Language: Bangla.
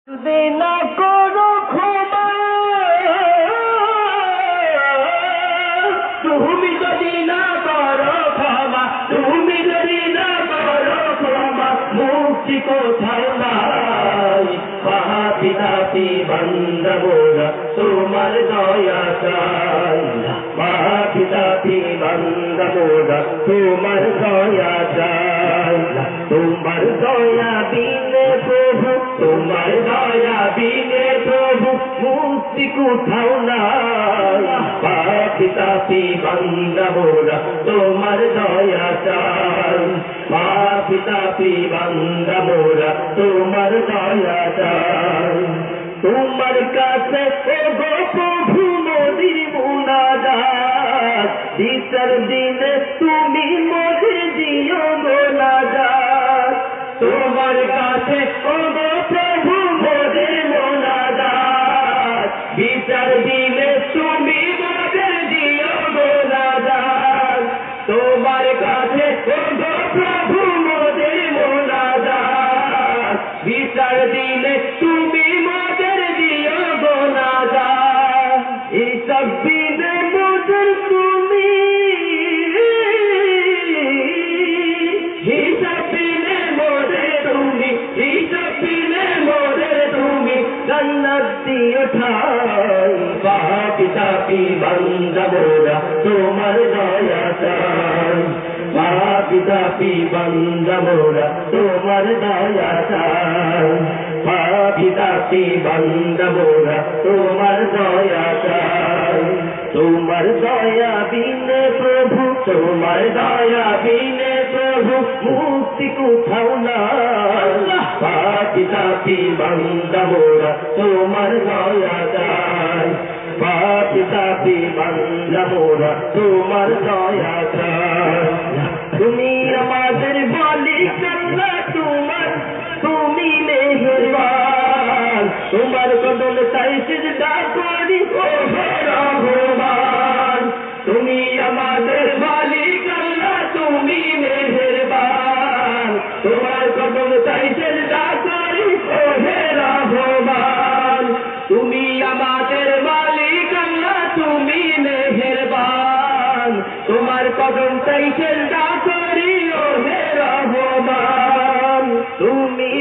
যদি না করো ক্ষমা, তুমি যদি না করো ক্ষমা, তুমি যদি না করো ক্ষমা, মুক্তি কোথাও নাই। পাপী তাপী বান্দা মোরা তোমার দয়া চাই। পাপী তাপী বান্দা মোরা তোমার দয়া চাই। তোমার দয়া বিনে প্রভু, তোমার দয়া বিনে প্রভু, মুক্তি কোথাও নাই। পাপী তাপী বান্দা মোরা তোমার দয়া চাই। পাপী তাপী বান্দা মোরা তোমার দয়া চাই। তোমার কাছে ওগো প্রভু মোদের মুনাজাত, বিচার দিনে তুমি মোদের দিও মুনাজাত। তোমার কাছে ওগো প্রভু মোদের মুনাজাত, বিচার দিনে তুমি মোদের দিও মুনাজাত। তোমার কাছে ওগো প্রভু মোদের মুনাজাত, বিচার দিনে তুমি মোদের দিও মুনাজাত। হিসাব দিনে মোদের তুমি, হিসাব দিনে মোদের তুমি, হিসাব দিনে মোদের তুমি, জান্নাত দিও ঠাই। পাপী তাপী বান্দা মোরা তোমার দয়া চাই। পাপী তাপী বান্দা মোরা তোমার দয়া চাই। পাপী তাপী বান্দা মোরা তোমার দয়া চাই। তোমার দয়া বিনে প্রভু, তোমার দয়া বিনে প্রভু, মুক্তি কোথাও নাই। পাপী তাপী বান্দা মোরা তোমার দয়া চাই। পাপী তাপী বান্দা মোরা তোমার দয়া চাই। তুমি আমাদের মালিক আল্লাহ, তোমার তুমি মেহেরবান। তোমার কদম তাই সিজদা করি ও রহমান। তুমি আমাদের মালিক আল্লাহ, তুমি মেহেরবান। তোমার কদম তাই সিজদা করি ও রহমান। তুমি আমাদের মালিক আল্লাহ, তুমি মেহেরবান। তোমার কদম তাই সিজদা করি ও রহমান। তুমি